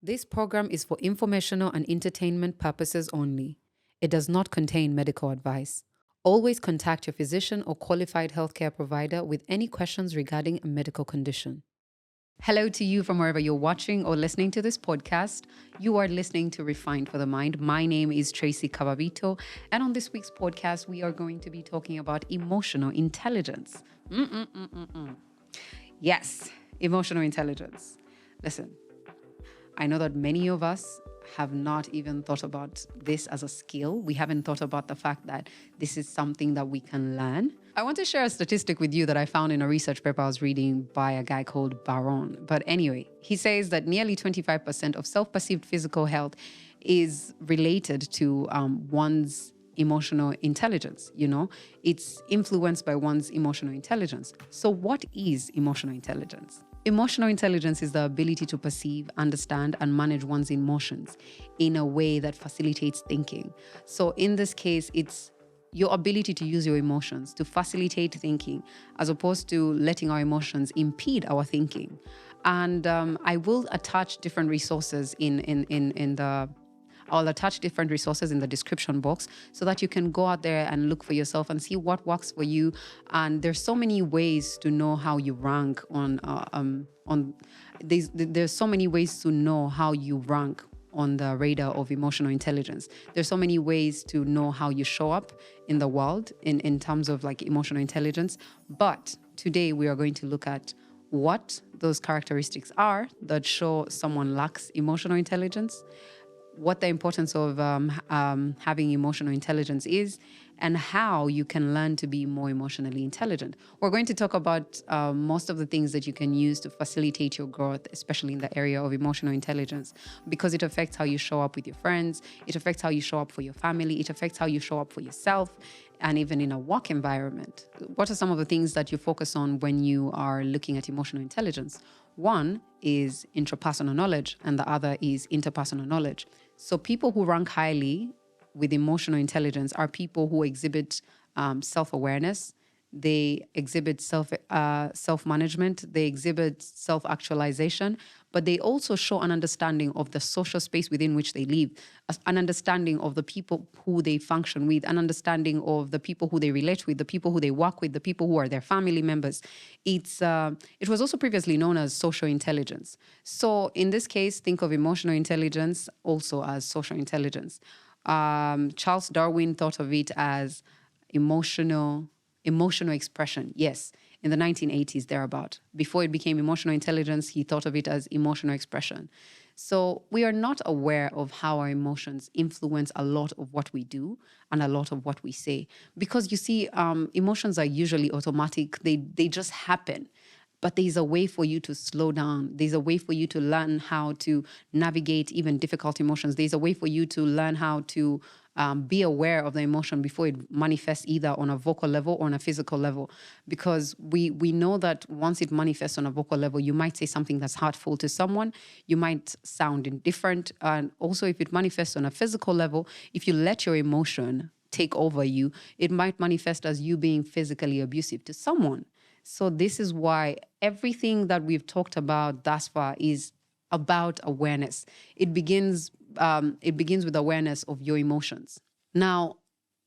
This program is for informational and entertainment purposes only. It does not contain medical advice. Always contact your physician or qualified healthcare provider with any questions regarding a medical condition. Hello to you from wherever you're watching or listening to this podcast. You are listening to Refined for the Mind. My name is Tracy Cababito, and on this week's podcast, we are going to be talking about emotional intelligence. Yes, emotional intelligence. Listen, I know that many of us have not even thought about this as a skill. We haven't thought about the fact that this is something that we can learn. I want to share a statistic with you that I found in a research paper I was reading by a guy called Baron. But anyway, he says that nearly 25% of self-perceived physical health is related to one's emotional intelligence. It's influenced by one's emotional intelligence. So what is emotional intelligence? Emotional intelligence is the ability to perceive, understand, and manage one's emotions in a way that facilitates thinking. So in this case, it's your ability to use your emotions to facilitate thinking, as opposed to letting our emotions impede our thinking. And I will attach different resources I'll attach different resources in the description box so that you can go out there and look for yourself and see what works for you. And there's so many ways to know how you rank there's so many ways to know how you rank on the radar of emotional intelligence. There's so many ways to know how you show up in the world in terms of like emotional intelligence. But today we are going to look at what those characteristics are that show someone lacks emotional intelligence, what the importance of having emotional intelligence is, and how you can learn to be more emotionally intelligent. We're going to talk about most of the things that you can use to facilitate your growth, especially in the area of emotional intelligence, because it affects how you show up with your friends, it affects how you show up for your family, it affects how you show up for yourself, and even in a work environment. What are some of the things that you focus on when you are looking at emotional intelligence? One is intrapersonal knowledge, and the other is interpersonal knowledge. So people who rank highly with emotional intelligence are people who exhibit self-awareness, they exhibit self-management, they exhibit self-actualization, but they also show an understanding of the social space within which they live, an understanding of the people who they function with, an understanding of the people who they relate with, the people who they work with, the people who are their family members. It was also previously known as social intelligence. So in this case, think of emotional intelligence also as social intelligence. Charles Darwin thought of it as emotional expression. Yes, in the 1980s, thereabout. Before it became emotional intelligence, he thought of it as emotional expression. So we are not aware of how our emotions influence a lot of what we do and a lot of what we say. Because you see, emotions are usually automatic. They just happen. But there's a way for you to slow down. There's a way for you to learn how to navigate even difficult emotions. There's a way for you to learn how to be aware of the emotion before it manifests either on a vocal level or on a physical level. Because we know that once it manifests on a vocal level, you might say something that's hurtful to someone. You might sound indifferent. And also if it manifests on a physical level, if you let your emotion take over you, it might manifest as you being physically abusive to someone. So this is why everything that we've talked about thus far is about awareness. It begins with awareness of your emotions. Now,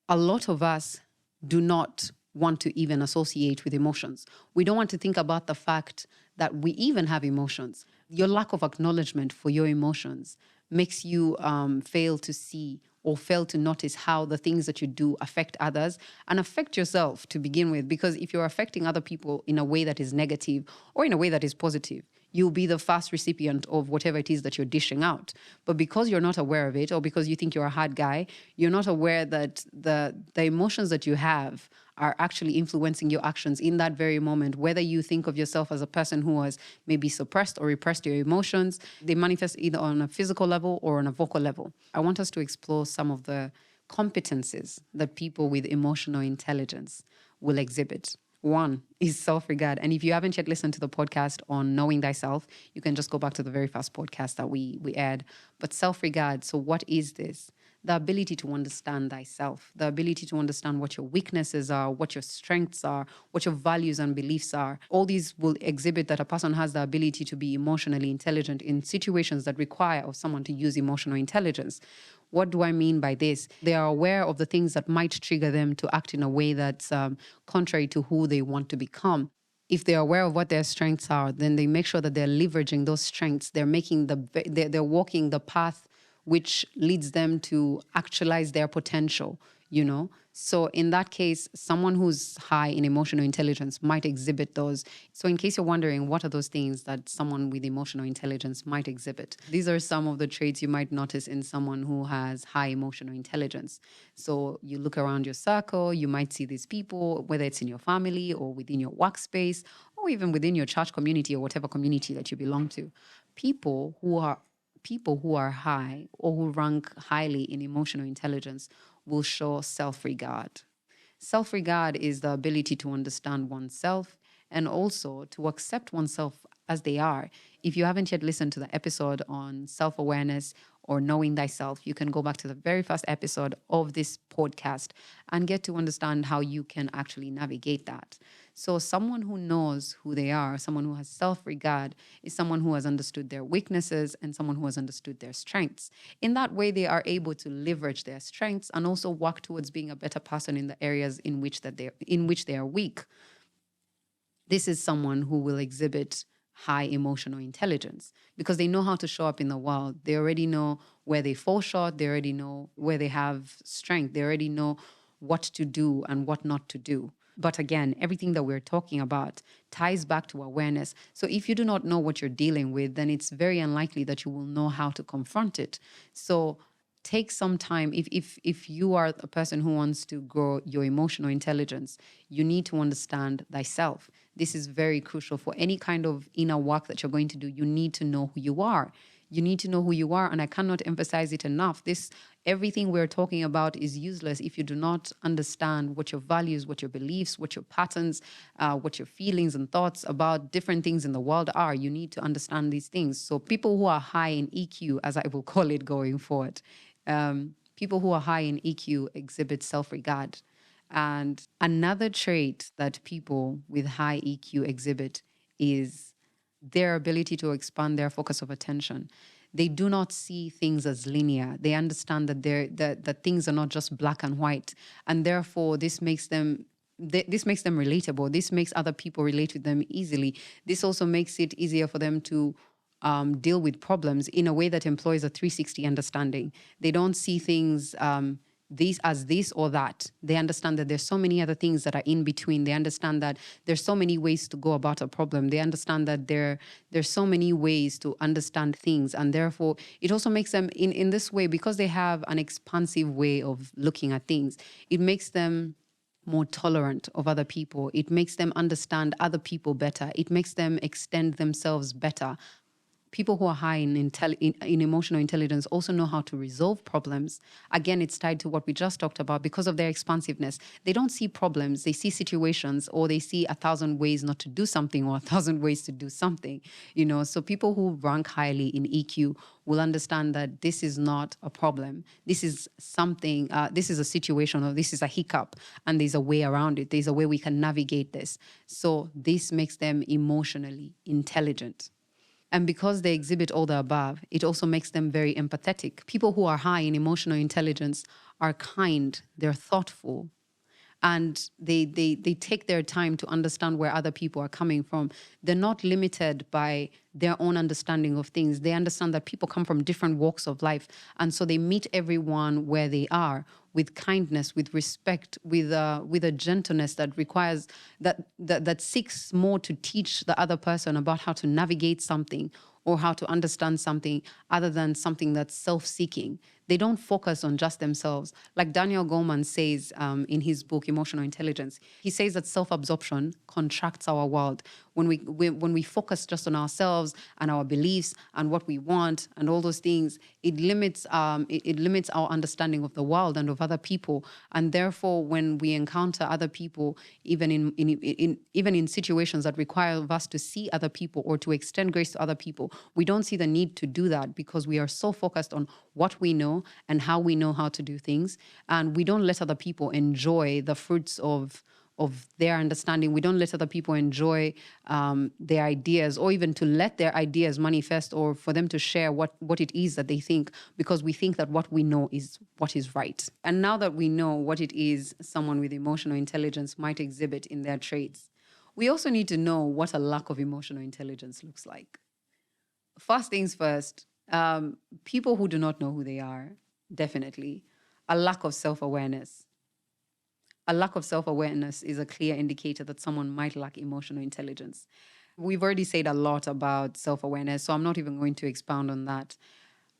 a lot of us do not want to even associate with emotions. We don't want to think about the fact that we even have emotions. Your lack of acknowledgement for your emotions makes you fail to see or fail to notice how the things that you do affect others and affect yourself to begin with. Because if you're affecting other people in a way that is negative or in a way that is positive, you'll be the first recipient of whatever it is that you're dishing out. But because you're not aware of it, or because you think you're a hard guy, you're not aware that the emotions that you have are actually influencing your actions in that very moment. Whether you think of yourself as a person who has maybe suppressed or repressed your emotions, they manifest either on a physical level or on a vocal level. I want us to explore some of the competencies that people with emotional intelligence will exhibit. One is self-regard. And if you haven't yet listened to the podcast on knowing thyself, you can just go back to the very first podcast that we aired. But self-regard, so what is this? the ability to understand thyself, the ability to understand what your weaknesses are, what your strengths are, what your values and beliefs are. All these will exhibit that a person has the ability to be emotionally intelligent in situations that require of someone to use emotional intelligence. What do I mean by this? They are aware of the things that might trigger them to act in a way that's contrary to who they want to become. If they're aware of what their strengths are, then they make sure that they're leveraging those strengths. They're walking the path which leads them to actualize their potential, you know? So in that case, someone who's high in emotional intelligence might exhibit those. So in case you're wondering, what are those things that someone with emotional intelligence might exhibit? These are some of the traits you might notice in someone who has high emotional intelligence. So you look around your circle, you might see these people, whether it's in your family or within your workspace, or even within your church community or whatever community that you belong to. People who are high or who rank highly in emotional intelligence will show self-regard. Self-regard is the ability to understand oneself and also to accept oneself as they are. If you haven't yet listened to the episode on self-awareness or knowing thyself, you can go back to the very first episode of this podcast and get to understand how you can actually navigate that. So someone who knows who they are, someone who has self-regard, is someone who has understood their weaknesses and someone who has understood their strengths. In that way, they are able to leverage their strengths and also work towards being a better person in the areas in which they are weak. This is someone who will exhibit high emotional intelligence because they know how to show up in the world. They already know where they fall short. They already know where they have strength. They already know what to do and what not to do. But again, everything that we're talking about ties back to awareness. So if you do not know what you're dealing with, then it's very unlikely that you will know how to confront it. So take some time. If you are a person who wants to grow your emotional intelligence, you need to understand thyself. This is very crucial for any kind of inner work that you're going to do. You need to know who you are. You need to know who you are, and I cannot emphasize it enough. Everything we're talking about is useless if you do not understand what your values, what your beliefs, what your patterns, what your feelings and thoughts about different things in the world are. You need to understand these things. So people who are high in EQ, as I will call it going forward, people who are high in EQ exhibit self-regard. And another trait that people with high EQ exhibit is their ability to expand their focus of attention. They do not see things as linear. They understand that things are not just black and white, and therefore this makes them relatable. This makes other people relate with them easily. This also makes it easier for them to deal with problems in a way that employs a 360 understanding. They don't see things this or that. They understand that there's so many other things that are in between. They understand that there's so many ways to go about a problem. They understand that there's so many ways to understand things. And therefore, it also makes them, in this way, because they have an expansive way of looking at things, it makes them more tolerant of other people. It makes them understand other people better. It makes them extend themselves better. People who are high in emotional intelligence also know how to resolve problems. Again, it's tied to what we just talked about because of their expansiveness. They don't see problems, they see situations, or they see 1,000 ways not to do something or 1,000 ways to do something. So people who rank highly in EQ will understand that this is not a problem. This is something, this is a situation, or this is a hiccup, and there's a way around it. There's a way we can navigate this. So this makes them emotionally intelligent. And because they exhibit all the above, it also makes them very empathetic. People who are high in emotional intelligence are kind, they're thoughtful, and they take their time to understand where other people are coming from. They're not limited by their own understanding of things. They understand that people come from different walks of life, and so they meet everyone where they are with kindness, with respect, with a gentleness that requires that seeks more to teach the other person about how to navigate something or how to understand something other than something that's self-seeking. They don't focus on just themselves. Like Daniel Goleman says in his book, Emotional Intelligence, he says that self-absorption contracts our world. When we focus just on ourselves and our beliefs and what we want and all those things, it limits our understanding of the world and of other people. And therefore, when we encounter other people, even in situations that require us to see other people or to extend grace to other people, we don't see the need to do that because we are so focused on what we know and how we know how to do things. And we don't let other people enjoy the fruits of their understanding. We don't let other people enjoy their ideas, or even to let their ideas manifest, or for them to share what it is that they think, because we think that what we know is what is right. And now that we know what it is someone with emotional intelligence might exhibit in their traits, we also need to know what a lack of emotional intelligence looks like. First things first, people who do not know who they are, definitely. A lack of self-awareness. A lack of self-awareness is a clear indicator that someone might lack emotional intelligence. We've already said a lot about self-awareness, so I'm not even going to expound on that.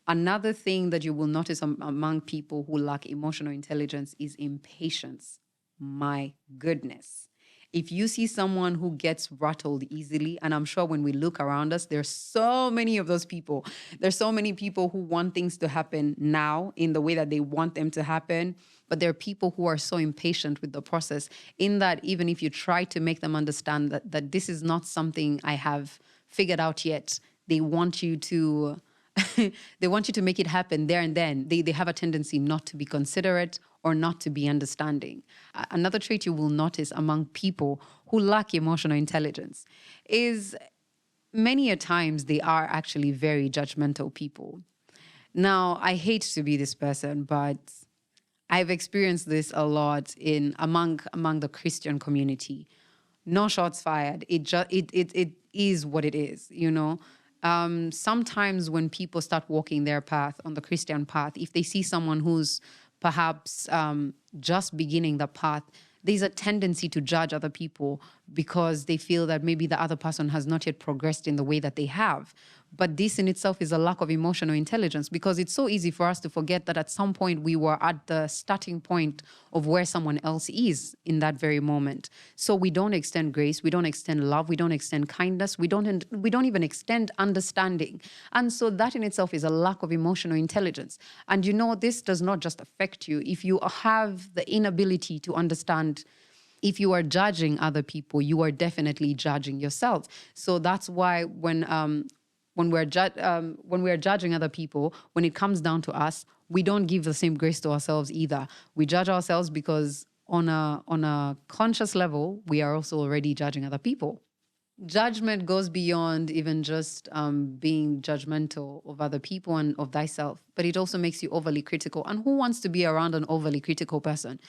Another thing that you will notice among people who lack emotional intelligence is impatience. My goodness. If you see someone who gets rattled easily, and I'm sure when we look around us, there's so many of those people. There's so many people who want things to happen now in the way that they want them to happen. But there are people who are so impatient with the process, in that even if you try to make them understand that this is not something I have figured out yet, they want you to they want you to make it happen there and then. They have a tendency not to be considerate or not to be understanding. Another trait you will notice among people who lack emotional intelligence is many a times they are actually very judgmental people. Now, I hate to be this person, but I've experienced this a lot among the Christian community. No shots fired. It is what it is, sometimes when people start walking their path on the Christian path, if they see someone who's perhaps just beginning the path, there's a tendency to judge other people because they feel that maybe the other person has not yet progressed in the way that they have. But this in itself is a lack of emotional intelligence, because it's so easy for us to forget that at some point we were at the starting point of where someone else is in that very moment. So we don't extend grace, we don't extend love, we don't extend kindness, we don't even extend understanding. And so that in itself is a lack of emotional intelligence. And this does not just affect you. If you have the inability to understand, if you are judging other people, you are definitely judging yourself. So that's why when we're judging other people, when it comes down to us, we don't give the same grace to ourselves either. We judge ourselves because on a conscious level, we are also already judging other people. Judgment goes beyond even just being judgmental of other people and of thyself, but it also makes you overly critical. And who wants to be around an overly critical person?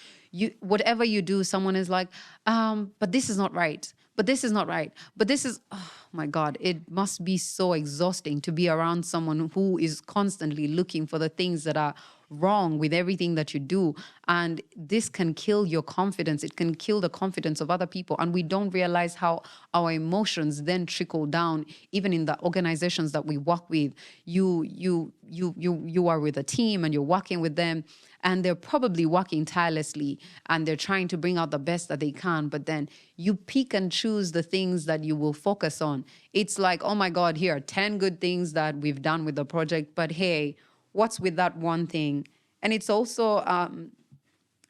Whatever you do, someone is like, but this is not right. But this is not right. But this is, oh my God, it must be so exhausting to be around someone who is constantly looking for the things that are wrong with everything that you do. And this can kill your confidence. It can kill the confidence of other people. And we don't realize how our emotions then trickle down, even in the organizations that we work with. You are with a team and you're working with them, and they're probably working tirelessly and they're trying to bring out the best that they can. But then you pick and choose the things that you will focus on. It's like, oh my God, here are 10 good things that we've done with the project. But hey, what's with that one thing? And it's also,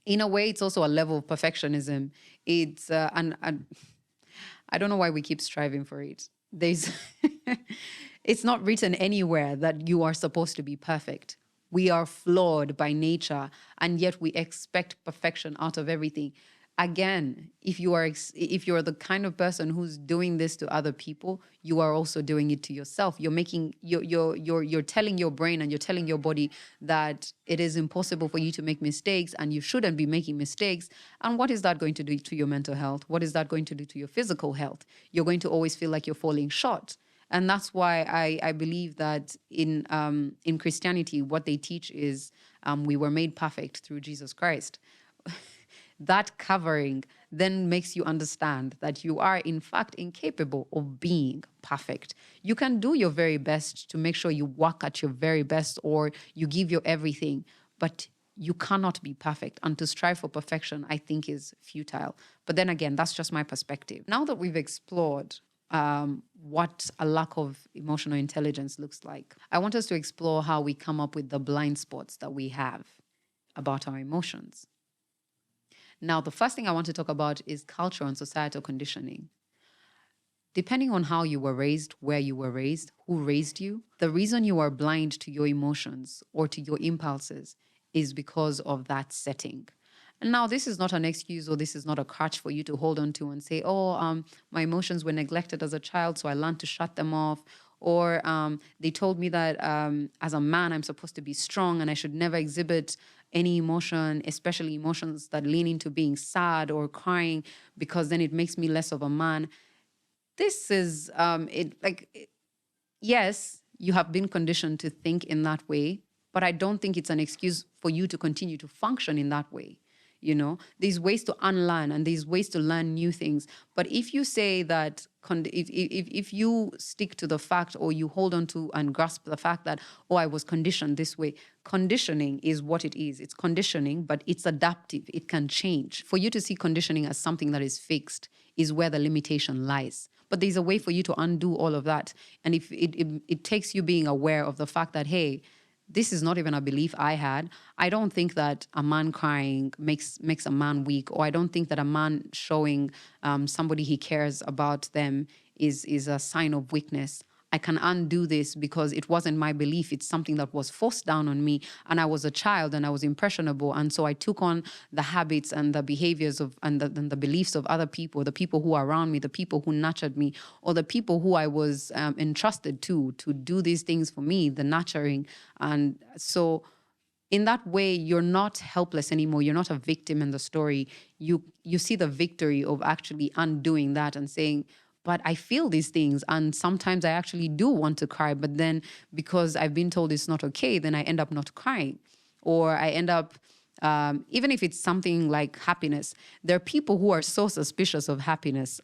in a way, it's also a level of perfectionism. It's, and I don't know why we keep striving for it. It's not written anywhere that you are supposed to be perfect. We are flawed by nature, and yet we expect perfection out of everything. Again, if you're the kind of person who's doing this to other people, you are also doing it to yourself. You're telling your brain and you're telling your body that it is impossible for you to make mistakes and you shouldn't be making mistakes. And what is that going to do to your mental health? What is that going to do to your physical health? You're going to always feel like you're falling short. And that's why I believe that in Christianity, what they teach is we were made perfect through Jesus Christ. That covering then makes you understand that you are, in fact, incapable of being perfect. You can do your very best to make sure you work at your very best or you give your everything, but you cannot be perfect. And to strive for perfection, I think, is futile. But then again, that's just my perspective. Now that we've explored what a lack of emotional intelligence looks like, I want us to explore how we come up with the blind spots that we have about our emotions. Now, the first thing I want to talk about is cultural and societal conditioning. depending on how you were raised, where you were raised, who raised you, the reason you are blind to your emotions or to your impulses is because of that setting. And now, this is not an excuse, or this is not a crutch for you to hold on to and say, oh, my emotions were neglected as a child, so I learned to shut them off. Or they told me that as a man, I'm supposed to be strong and I should never exhibit any emotion, especially emotions that lean into being sad or crying, because then it makes me less of a man. This is yes, you have been conditioned to think in that way, but I don't think it's an excuse for you to continue to function in that way. There's ways to unlearn and there's ways to learn new things. But if you say that, if you stick to the fact, or you hold on to and grasp the fact that, oh, I was conditioned this way, conditioning is what it is. It's conditioning, but it's adaptive. It can change. For you to see conditioning as something that is fixed is where the limitation lies. But there's a way for you to undo all of that. And if it takes you being aware of the fact that, hey, this is not even a belief I had. I don't think that a man crying makes a man weak, or I don't think that a man showing somebody he cares about them is a sign of weakness. I can undo this because it wasn't my belief. It's something that was forced down on me. And I was a child and I was impressionable. And so I took on the habits and the behaviors and the beliefs of other people, the people who are around me, the people who nurtured me, or the people who I was entrusted to do these things for me, the nurturing. And so in that way, you're not helpless anymore. You're not a victim in the story. You see the victory of actually undoing that and saying, but I feel these things, and sometimes I actually do want to cry, but then because I've been told it's not okay, then I end up not crying. Or I end up, even if it's something like happiness, there are people who are so suspicious of happiness.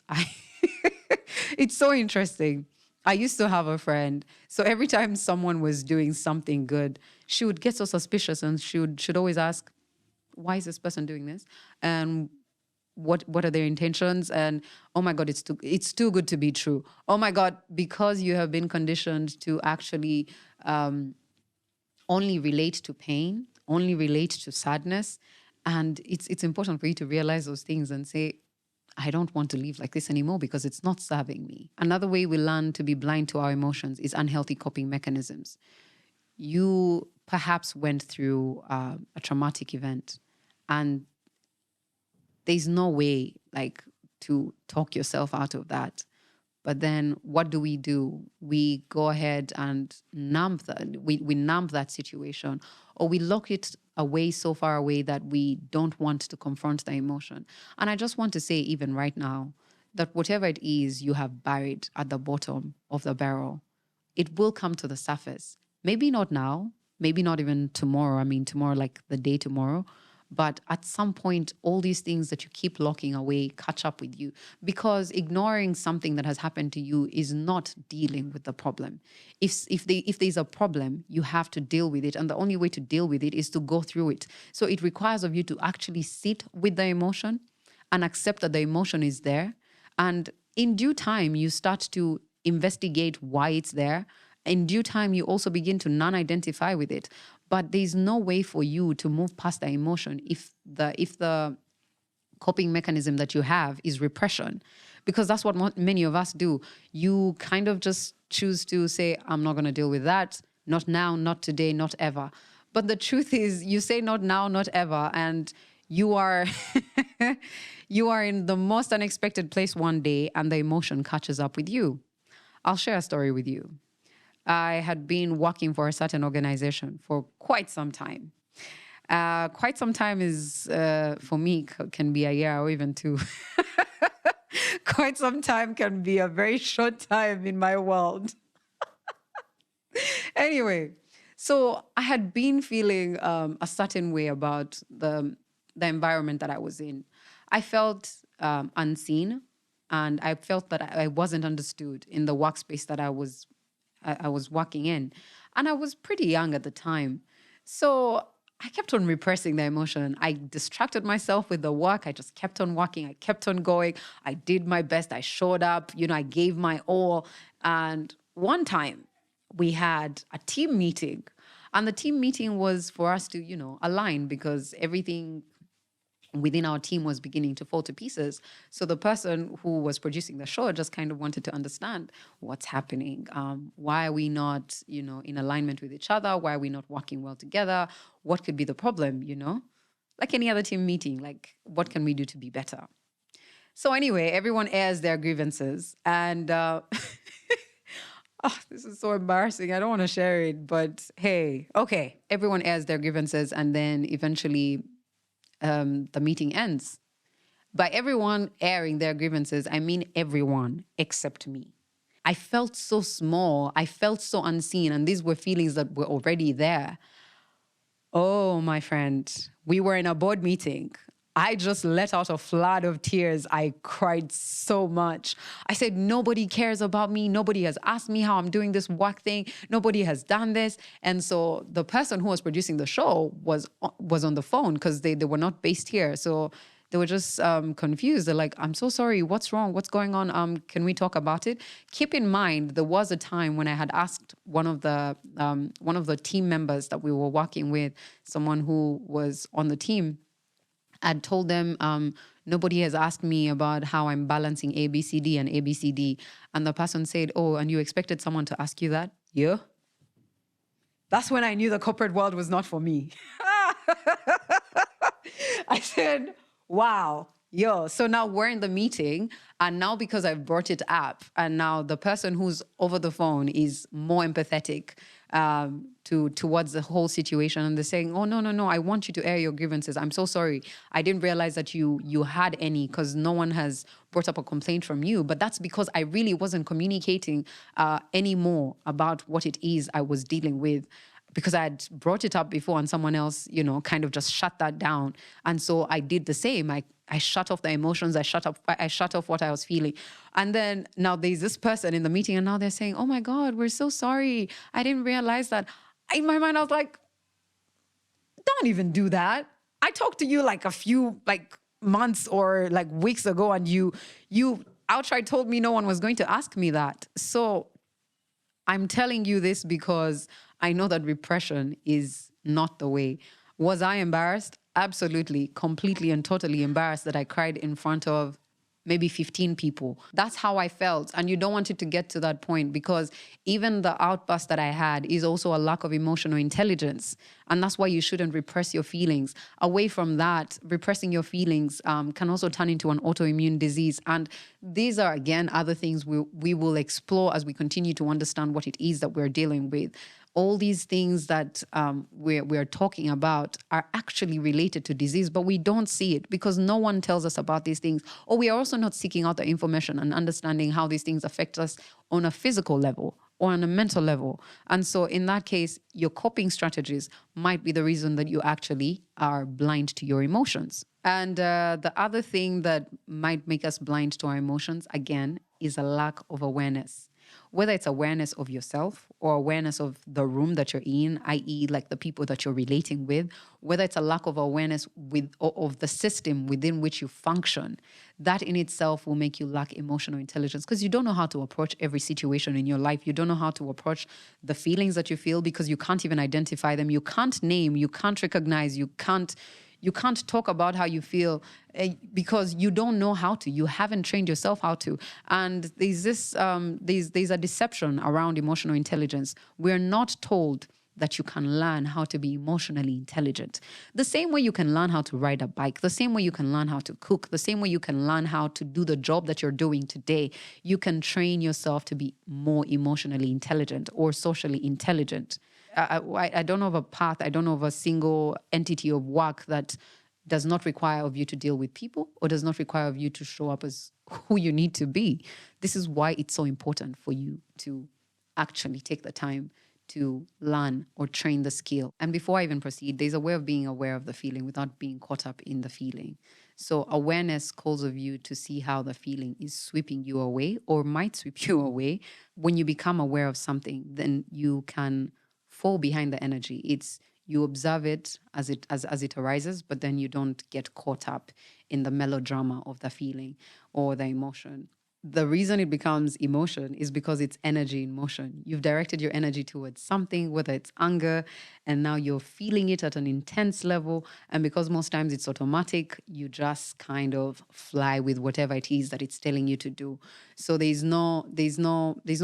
It's so interesting. I used to have a friend. So every time someone was doing something good, she would get so suspicious, and should always ask, why is this person doing this? And what are their intentions? And oh my God, it's too good to be true. Oh my God, because you have been conditioned to actually only relate to pain, only relate to sadness. And it's important for you to realize those things and say, I don't want to live like this anymore because it's not serving me. Another way we learn to be blind to our emotions is unhealthy coping mechanisms. You perhaps went through a traumatic event, and there's no way to talk yourself out of that. But then what do? We go ahead and numb that. We numb that situation, or we lock it away so far away that we don't want to confront the emotion. And I just want to say, even right now, that whatever it is you have buried at the bottom of the barrel, it will come to the surface. Maybe not now, maybe not even tomorrow. I mean, tomorrow, like the day tomorrow. But at some point, all these things that you keep locking away catch up with you, because ignoring something that has happened to you is not dealing with the problem. If there's a problem, you have to deal with it. And the only way to deal with it is to go through it. So it requires of you to actually sit with the emotion and accept that the emotion is there. And in due time, you start to investigate why it's there. In due time, you also begin to non-identify with it. But there's no way for you to move past the emotion if the coping mechanism that you have is repression, because that's what many of us do. You kind of just choose to say, I'm not going to deal with that. Not now, not today, not ever. But the truth is, you say not now, not ever, and you are you are in the most unexpected place one day, and the emotion catches up with you. I'll share a story with you. I had been working for a certain organization for quite some time. Quite some time is, for me, can be a year or even two. Quite some time can be a very short time in my world. Anyway, so I had been feeling a certain way about the environment that I was in. I felt unseen, and I felt that I wasn't understood in the workspace that I was working in. And I was pretty young at the time. So I kept on repressing the emotion. I distracted myself with the work. I just kept on working. I kept on going. I did my best. I showed up. I gave my all. And one time we had a team meeting. And the team meeting was for us to, align, because everything within our team was beginning to fall to pieces. So the person who was producing the show just kind of wanted to understand what's happening. Why are we not, in alignment with each other? Why are we not working well together? What could be the problem, Like any other team meeting, like what can we do to be better? So anyway, everyone airs their grievances. And oh, this is so embarrassing. I don't want to share it, but hey, okay. Everyone airs their grievances and then eventually the meeting ends. By everyone airing their grievances, I mean everyone except me. I felt so small. I felt so unseen. And these were feelings that were already there. Oh, my friend, we were in a board meeting. I just let out a flood of tears. I cried so much. I said, nobody cares about me. Nobody has asked me how I'm doing this work thing. Nobody has done this. And so the person who was producing the show was on the phone because they were not based here. So they were just confused. They're like, I'm so sorry. What's wrong? What's going on? Can we talk about it? Keep in mind, there was a time when I had asked one of the team members that we were working with, someone who was on the team, I'd told them, nobody has asked me about how I'm balancing A, B, C, D and A, B, C, D. And the person said, oh, and you expected someone to ask you that? Yeah. That's when I knew the corporate world was not for me. I said, wow, yo. So now we're in the meeting, and now because I've brought it up, and now the person who's over the phone is more empathetic towards the whole situation, and they're saying, oh, no, I want you to air your grievances. I'm so sorry. I didn't realize that you had any because no one has brought up a complaint from you. But that's because I really wasn't communicating anymore about what it is I was dealing with, because I had brought it up before and someone else, kind of just shut that down. And so I did the same. I shut off the emotions. I shut off what I was feeling. And then now there's this person in the meeting and now they're saying, oh my God, we're so sorry. I didn't realize that. In my mind, I was like, don't even do that. I talked to you like a few months or like weeks ago and you outright told me no one was going to ask me that. So I'm telling you this because I know that repression is not the way. Was I embarrassed? Absolutely, completely and totally embarrassed that I cried in front of maybe 15 people. That's how I felt. And you don't want it to get to that point because even the outburst that I had is also a lack of emotional intelligence. And that's why you shouldn't repress your feelings. Away from that, repressing your feelings can also turn into an autoimmune disease. And these are, again, other things we will explore as we continue to understand what it is that we're dealing with. All these things that we're talking about are actually related to disease, but we don't see it because no one tells us about these things. Or we are also not seeking out the information and understanding how these things affect us on a physical level or on a mental level. And so in that case, your coping strategies might be the reason that you actually are blind to your emotions. And the other thing that might make us blind to our emotions, again, is a lack of awareness. Whether it's awareness of yourself or awareness of the room that you're in, i.e. like the people that you're relating with, whether it's a lack of awareness of the system within which you function, that in itself will make you lack emotional intelligence because you don't know how to approach every situation in your life. You don't know how to approach the feelings that you feel because you can't even identify them. You can't name, you can't recognize, you can't talk about how you feel because you don't know how to. You haven't trained yourself how to. And there's a deception around emotional intelligence. We're not told that you can learn how to be emotionally intelligent. The same way you can learn how to ride a bike, the same way you can learn how to cook, the same way you can learn how to do the job that you're doing today, you can train yourself to be more emotionally intelligent or socially intelligent. I don't know of a path, I don't know of a single entity of work that does not require of you to deal with people or does not require of you to show up as who you need to be. This is why it's so important for you to actually take the time to learn or train the skill. And before I even proceed, there's a way of being aware of the feeling without being caught up in the feeling. So awareness calls of you to see how the feeling is sweeping you away or might sweep you away. When you become aware of something, then you can fall behind the energy. It's you observe it as it arises, but then you don't get caught up in the melodrama of the feeling or the emotion. the reason it becomes emotion is because it's energy in motion. You've directed your energy towards something, whether it's anger, and now you're feeling it at an intense level. And because most times it's automatic, you just kind of fly with whatever it is that it's telling you to do. So there's no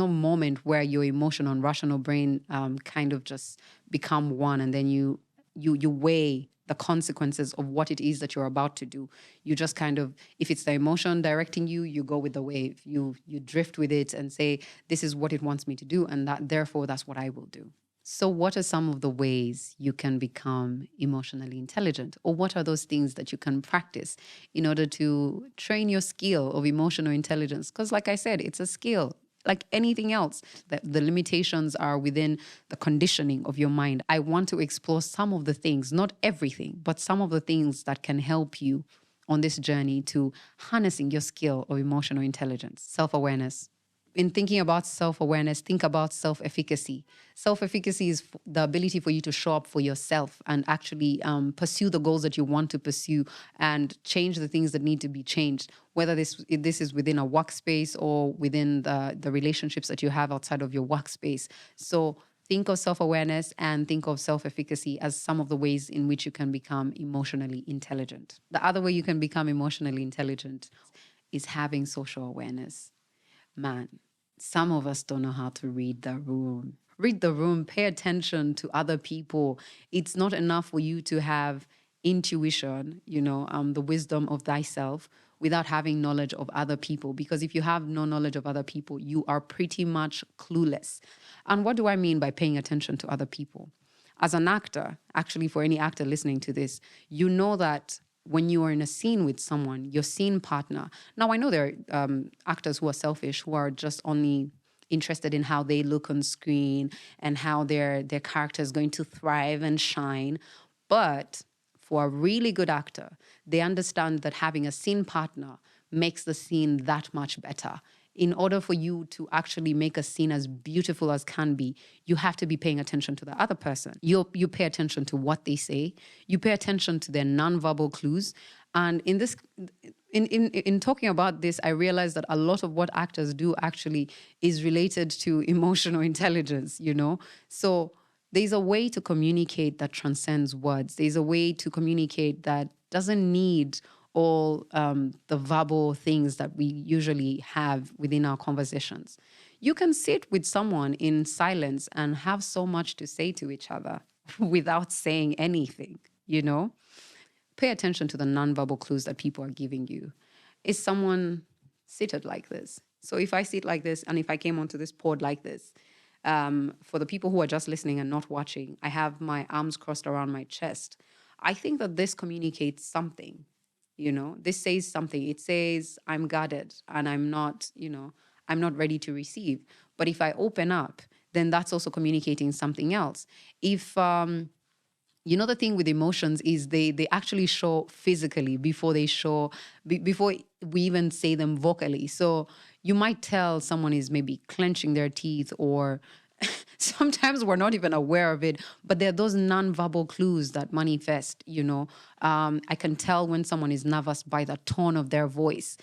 moment where your emotional and rational brain kind of just become one, and then you weigh the consequences of what it is that you're about to do. You just kind of, if it's the emotion directing you, you go with the wave. You drift with it and say, this is what it wants me to do, and that therefore that's what I will do. So what are some of the ways you can become emotionally intelligent? Or what are those things that you can practice in order to train your skill of emotional intelligence? Because like I said, it's a skill. Like anything else, that the limitations are within the conditioning of your mind. I want to explore some of the things, not everything, but some of the things that can help you on this journey to harnessing your skill of emotional intelligence, self-awareness. In thinking about self-awareness, think about self-efficacy. Self-efficacy is the ability for you to show up for yourself and actually pursue the goals that you want to pursue and change the things that need to be changed, whether this is within a workspace or within the relationships that you have outside of your workspace. So think of self-awareness and think of self-efficacy as some of the ways in which you can become emotionally intelligent. The other way you can become emotionally intelligent is having social awareness. Man, some of us don't know how to read the room. Read the room, pay attention to other people. It's not enough for you to have intuition, the wisdom of thyself without having knowledge of other people. Because if you have no knowledge of other people, you are pretty much clueless. And what do I mean by paying attention to other people? As an actor, actually for any actor listening to this, you know that when you are in a scene with someone, your scene partner. Now, I know there are actors who are selfish, who are just only interested in how they look on screen and how their character is going to thrive and shine. But for a really good actor, they understand that having a scene partner makes the scene that much better. In order for you to actually make a scene as beautiful as can be, you have to be paying attention to the other person. You pay attention to what they say. You pay attention to their nonverbal clues. And in talking about this, I realized that a lot of what actors do actually is related to emotional intelligence, So there's a way to communicate that transcends words. There's a way to communicate that doesn't need all the verbal things that we usually have within our conversations. You can sit with someone in silence and have so much to say to each other without saying anything, Pay attention to the nonverbal clues that people are giving you. Is someone seated like this? So if I sit like this and if I came onto this pod like this, for the people who are just listening and not watching, I have my arms crossed around my chest. I think that this communicates something. This says something. It says I'm guarded and I'm not ready to receive. But if I open up, then that's also communicating something else. If the thing with emotions is they actually show physically before they show before we even say them vocally. So you might tell someone is maybe clenching their teeth, or sometimes we're not even aware of it, but there are those nonverbal clues that manifest. I can tell when someone is nervous by the tone of their voice.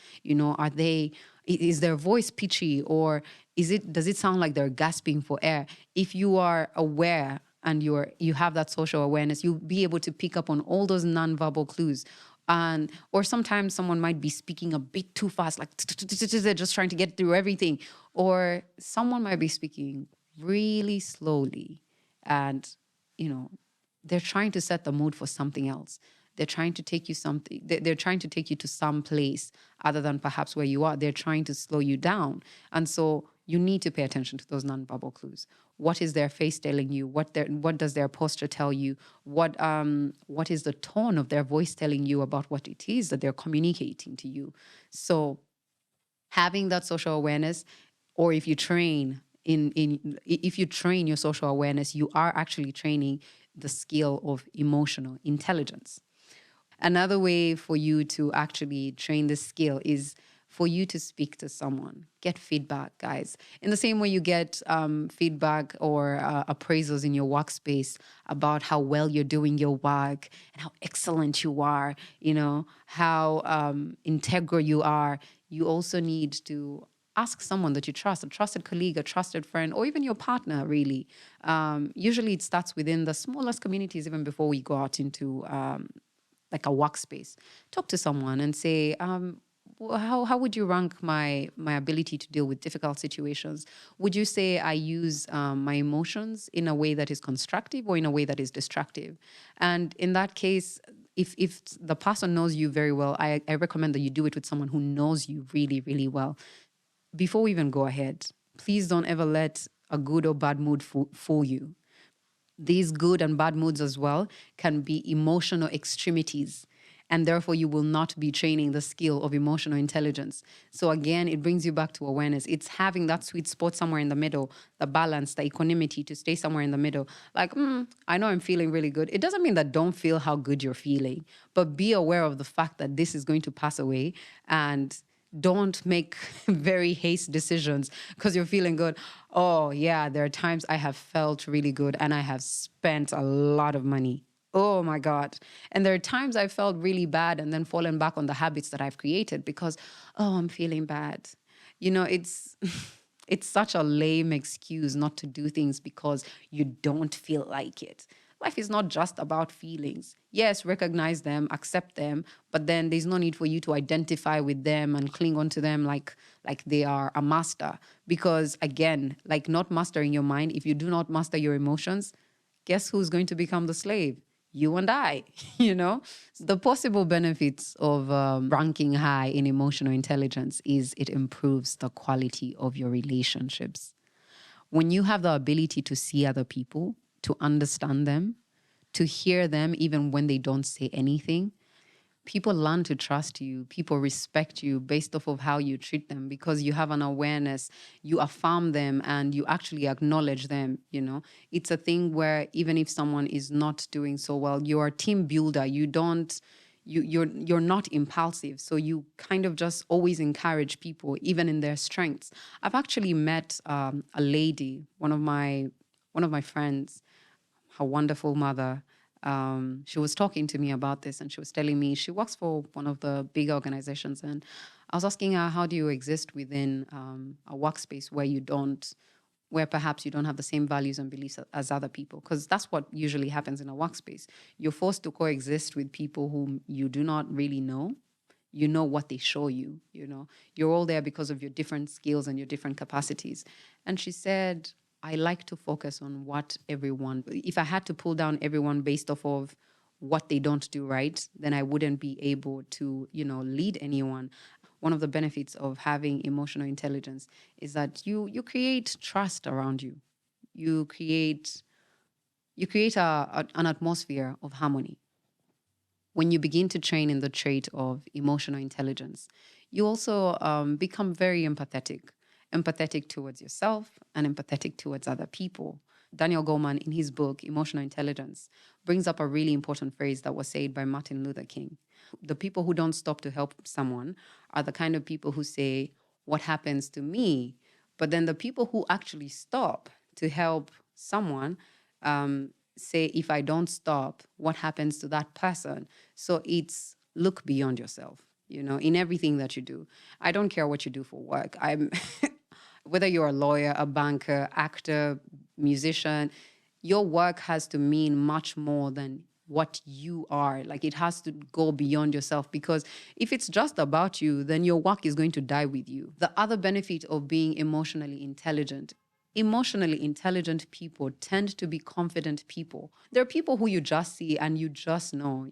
Is their voice pitchy, or does it sound like they're gasping for air? If you are aware and you have that social awareness, you'll be able to pick up on all those nonverbal clues. Or sometimes someone might be speaking a bit too fast, like they're just trying to get through everything. Or someone might be speaking really slowly and, they're trying to set the mood for something else. They're trying to take you they're trying to take you to some place other than perhaps where you are. They're trying to slow you down. And so you need to pay attention to those nonverbal clues. What is their face telling you? What does their posture tell you? What is the tone of their voice telling you about what it is that they're communicating to you? So having that social awareness, or if you train if you train your social awareness, you are actually training the skill of emotional intelligence. Another way for you to actually train this skill is for you to speak to someone. Get feedback, guys. In the same way you get feedback or appraisals in your workspace about how well you're doing your work and how excellent you are, how integral you are. you also need to ask someone that you trust, a trusted colleague, a trusted friend, or even your partner, really. Usually it starts within the smallest communities, even before we go out into like a workspace. Talk to someone and say, how would you rank my ability to deal with difficult situations? Would you say I use my emotions in a way that is constructive or in a way that is destructive? And in that case, if the person knows you very well, I recommend that you do it with someone who knows you really, really well. Before we even go ahead, please don't ever let a good or bad mood fool you. These good and bad moods as well can be emotional extremities. And therefore, you will not be training the skill of emotional intelligence. So, again, it brings you back to awareness. It's having that sweet spot somewhere in the middle, the balance, the equanimity to stay somewhere in the middle. Like, I know I'm feeling really good. It doesn't mean that don't feel how good you're feeling, but be aware of the fact that this is going to pass away, and don't make very haste decisions because you're feeling good. Oh, yeah, there are times I have felt really good and I have spent a lot of money. Oh my God. And there are times I felt really bad and then fallen back on the habits that I've created because, oh, I'm feeling bad. It's it's such a lame excuse not to do things because you don't feel like it. Life is not just about feelings. Yes, recognize them, accept them, but then there's no need for you to identify with them and cling onto them like they are a master. Because again, like not mastering your mind, if you do not master your emotions, guess who's going to become the slave? You and I, The possible benefits of ranking high in emotional intelligence is it improves the quality of your relationships. When you have the ability to see other people, to understand them, to hear them even when they don't say anything, people learn to trust you. People respect you based off of how you treat them because you have an awareness, you affirm them and you actually acknowledge them. It's a thing where even if someone is not doing so well, you're a team builder. You're not impulsive, so you kind of just always encourage people even in their strengths. I've actually met a lady, one of my friends, her wonderful mother. She was talking to me about this and she was telling me she works for one of the big organizations, and I was asking her, how do you exist within a workspace where perhaps you don't have the same values and beliefs as other people? Because that's what usually happens in a workspace. You're forced to coexist with people whom you do not really know. You know what they show you. You're all there because of your different skills and your different capacities. And she said, I like to focus on if I had to pull down everyone based off of what they don't do right, then I wouldn't be able to, lead anyone. One of the benefits of having emotional intelligence is that you create trust around you. You create an atmosphere of harmony. When you begin to train in the trait of emotional intelligence, you also become very empathetic towards yourself and empathetic towards other people. Daniel Goleman, in his book, Emotional Intelligence, brings up a really important phrase that was said by Martin Luther King. The people who don't stop to help someone are the kind of people who say, what happens to me? But then the people who actually stop to help someone say, if I don't stop, what happens to that person? So it's look beyond yourself, in everything that you do. I don't care what you do for work. Whether you're a lawyer, a banker, actor, musician, your work has to mean much more than what you are. Like, it has to go beyond yourself, because if it's just about you, then your work is going to die with you. The other benefit of being emotionally intelligent people tend to be confident people. There are people who you just see and you just know.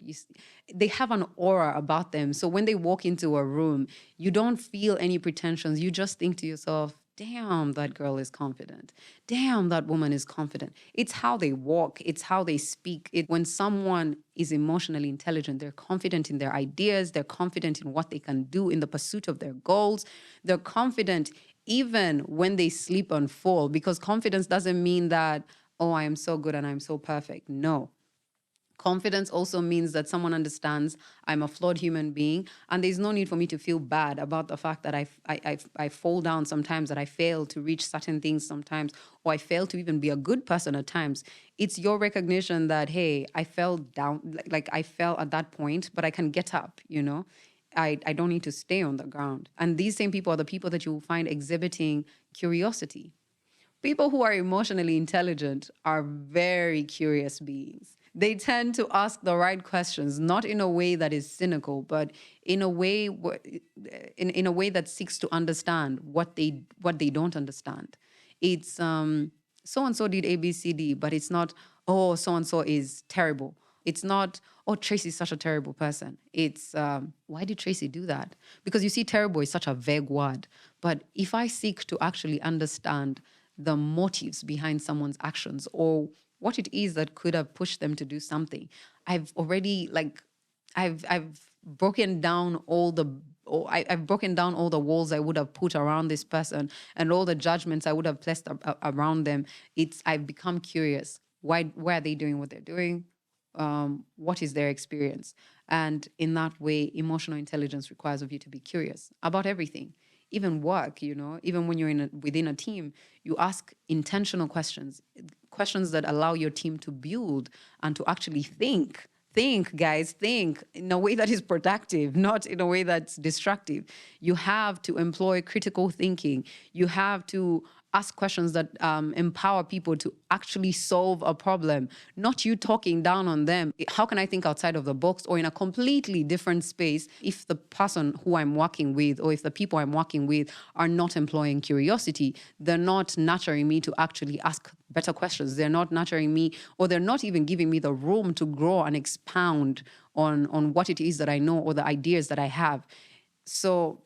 They have an aura about them. So when they walk into a room, you don't feel any pretensions. You just think to yourself, damn, that girl is confident. Damn, that woman is confident. It's how they walk. It's how they speak. When someone is emotionally intelligent, they're confident in their ideas. They're confident in what they can do in the pursuit of their goals. They're confident even when they sleep and fall, because confidence doesn't mean that, oh, I am so good and I'm so perfect. No. Confidence also means that someone understands I'm a flawed human being, and there's no need for me to feel bad about the fact that I fall down sometimes, that I fail to reach certain things sometimes, or I fail to even be a good person at times. It's your recognition that, hey, I fell down, like I fell at that point, but I can get up. I don't need to stay on the ground. And these same people are the people that you will find exhibiting curiosity. People who are emotionally intelligent are very curious beings. They tend to ask the right questions, not in a way that is cynical, but in a way in a way that seeks to understand what they don't understand. It's so and so did ABCD, but it's not, oh, so and so is terrible. It's not, oh, Tracy's such a terrible person. It's, why did Tracy do that? Because you see, terrible is such a vague word. But if I seek to actually understand the motives behind someone's actions or what it is that could have pushed them to do something, I've already I've broken down all the I've broken down all the walls I would have put around this person and all the judgments I would have placed around them. I've become curious. Why are they doing what they're doing? What is their experience? And in that way, emotional intelligence requires of you to be curious about everything, even work. Even when you're within a team, you ask intentional questions, questions that allow your team to build and to actually think, guys, think in a way that is productive, not in a way that's destructive. You have to employ critical thinking. You have to ask questions that empower people to actually solve a problem, not you talking down on them. How can I think outside of the box or in a completely different space if the person who I'm working with or if the people I'm working with are not employing curiosity? They're not nurturing me to actually ask better questions. They're not nurturing me, or they're not even giving me the room to grow and expound on what it is that I know or the ideas that I have. So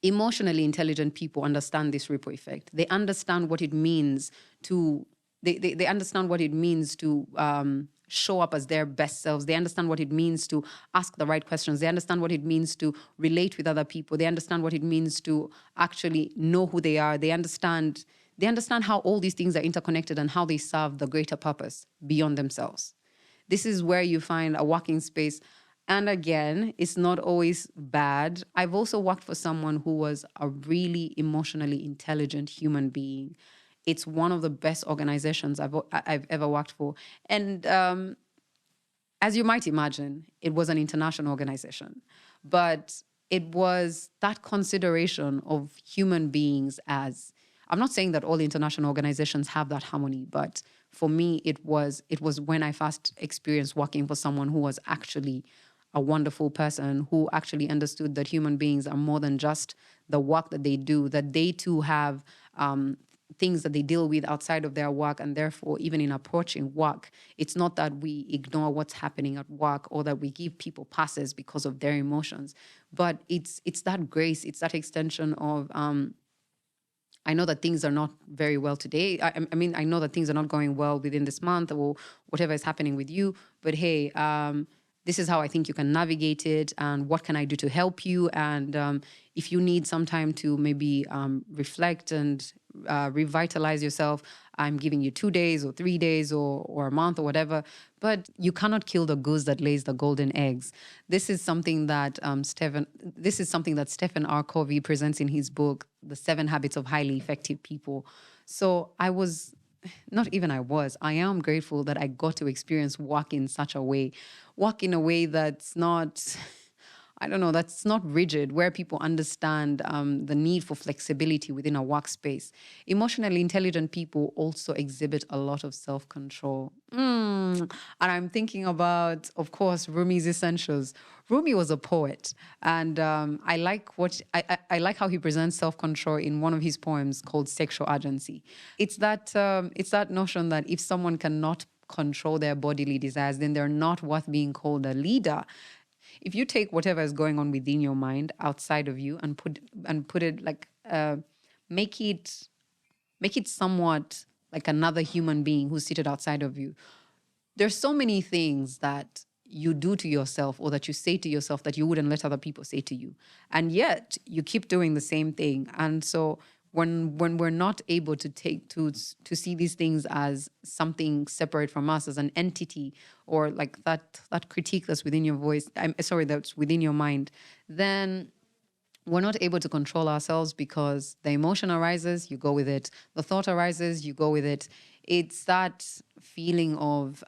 emotionally intelligent people understand this ripple effect. They understand what it means to they understand what it means to show up as their best selves. They understand what it means to ask the right questions. They understand what it means to relate with other people. They understand what it means to actually know who they are. They understand how all these things are interconnected and how they serve the greater purpose beyond themselves. This is where you find a working space. And again, it's not always bad. I've also worked for someone who was a really emotionally intelligent human being. It's one of the best organizations I've ever worked for. And as you might imagine, it was an international organization. But it was that consideration of human beings as, I'm not saying that all international organizations have that harmony, but for me, it was when I first experienced working for someone who was actually a wonderful person, who actually understood that human beings are more than just the work that they do, that they too have things that they deal with outside of their work. And therefore, even in approaching work, it's not that we ignore what's happening at work or that we give people passes because of their emotions, but it's that grace, it's that extension of, I know that things are not very well today. I mean, I know that things are not going well within this month or whatever is happening with you, but hey, this is how I think you can navigate it, and what can I do to help you? And if you need some time to maybe reflect and revitalize yourself, I'm giving you 2 days or 3 days or a month or whatever. But you cannot kill the goose that lays the golden eggs. This is something that Stephen R. Covey presents in his book, The 7 Habits of Highly Effective People. So I am grateful that I got to experience work in such a way, work in a way that's not, I don't know, that's not rigid, where people understand the need for flexibility within a workspace. Emotionally intelligent people also exhibit a lot of self-control. And I'm thinking about, of course, Rumi's Essentials. Rumi was a poet, and I like how he presents self-control in one of his poems called Sexual Urgency. It's that notion that if someone cannot control their bodily desires, then they're not worth being called a leader. If you take whatever is going on within your mind outside of you and put it like make it somewhat like another human being who's seated outside of you. There's so many things that you do to yourself or that you say to yourself that you wouldn't let other people say to you. And yet you keep doing the same thing. And so when we're not able to see these things as something separate from us, as an entity, or like that critique that's within your voice, that's within your mind, then we're not able to control ourselves, because the emotion arises, you go with it. The thought arises, you go with it. It's that feeling of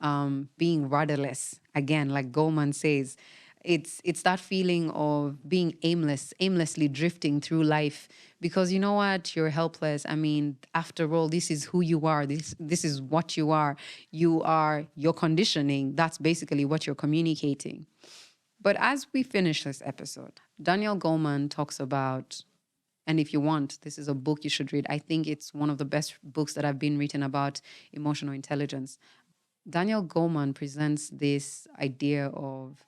being rudderless. Again, like Goleman says, It's that feeling of being aimlessly drifting through life, because you know what, you're helpless. I mean, after all, this is who you are. This is what you are. You are your conditioning. That's basically what you're communicating. But as we finish this episode, Daniel Goleman talks about, and if you want, this is a book you should read. I think it's one of the best books that have been written about emotional intelligence. Daniel Goleman presents this idea of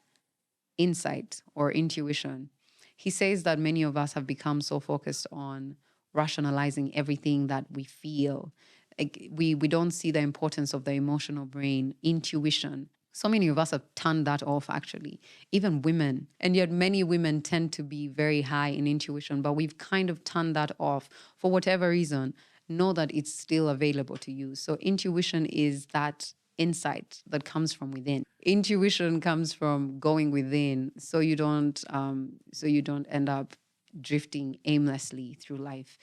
insight or intuition. He says that many of us have become so focused on rationalizing everything that we feel. Like we don't see the importance of the emotional brain, intuition. So many of us have turned that off, actually, even women. And yet many women tend to be very high in intuition, but we've kind of turned that off for whatever reason. Know that it's still available to you. So intuition is that insight that comes from within. Intuition comes from going within, so you don't end up drifting aimlessly through life.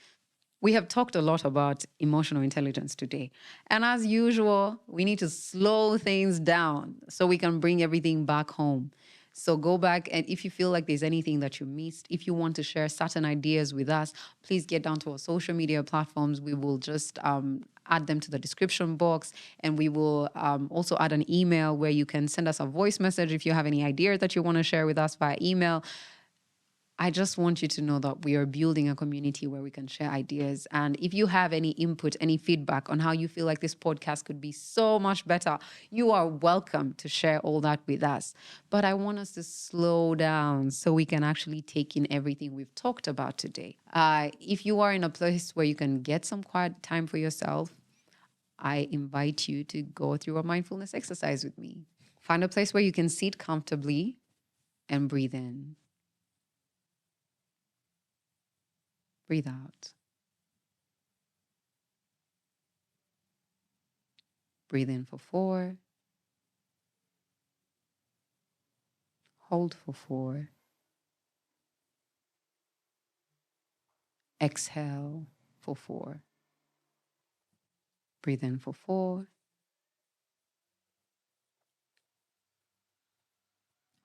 We have talked a lot about emotional intelligence today. And as usual, we need to slow things down so we can bring everything back home. So go back, and if you feel like there's anything that you missed, if you want to share certain ideas with us, please get down to our social media platforms. We will just add them to the description box, and we will also add an email where you can send us a voice message if you have any ideas that you want to share with us via email. I just want you to know that we are building a community where we can share ideas. And if you have any input, any feedback on how you feel like this podcast could be so much better, you are welcome to share all that with us. But I want us to slow down so we can actually take in everything we've talked about today. If you are in a place where you can get some quiet time for yourself, I invite you to go through a mindfulness exercise with me. Find a place where you can sit comfortably and breathe in. Breathe out. Breathe in for 4. Hold for 4. Exhale for 4. Breathe in for 4.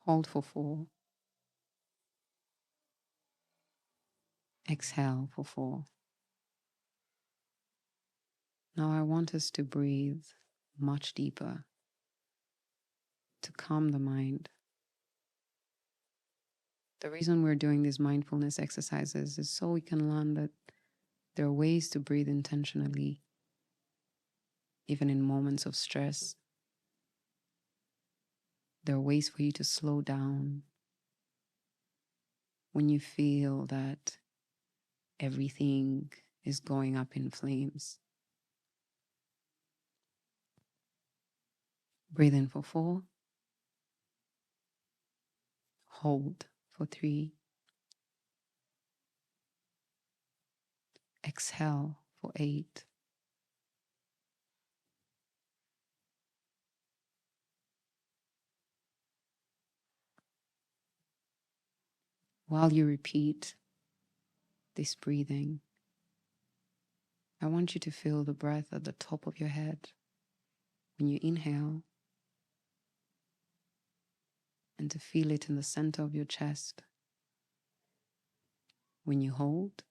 Hold for 4. Exhale for 4. Now I want us to breathe much deeper to calm the mind. The reason we're doing these mindfulness exercises is so we can learn that there are ways to breathe intentionally, even in moments of stress. There are ways for you to slow down when you feel that everything is going up in flames. Breathe in for 4. Hold for 3. Exhale for 8. While you repeat this breathing, I want you to feel the breath at the top of your head when you inhale, and to feel it in the center of your chest when you hold,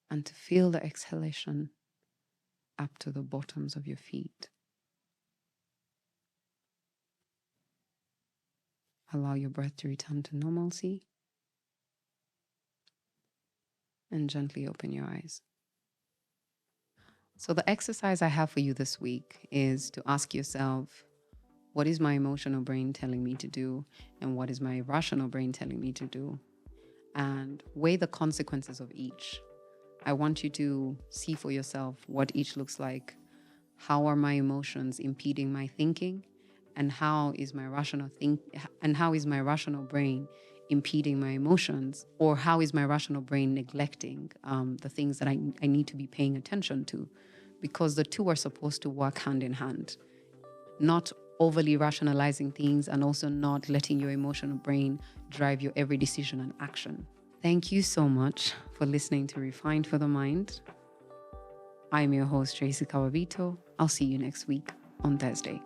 and to feel the exhalation up to the bottoms of your feet. Allow your breath to return to normalcy, and gently open your eyes. So the exercise I have for you this week is to ask yourself, what is my emotional brain telling me to do? And what is my rational brain telling me to do? And weigh the consequences of each. I want you to see for yourself what each looks like. How are my emotions impeding my thinking? And how is my rational brain impeding my emotions? Or how is my rational brain neglecting the things that I need to be paying attention to? Because the two are supposed to work hand in hand. Not overly rationalizing things, and also not letting your emotional brain drive your every decision and action. Thank you so much for listening to Refined for the Mind. I'm your host, Tracy Kawabito. I'll see you next week on Thursday.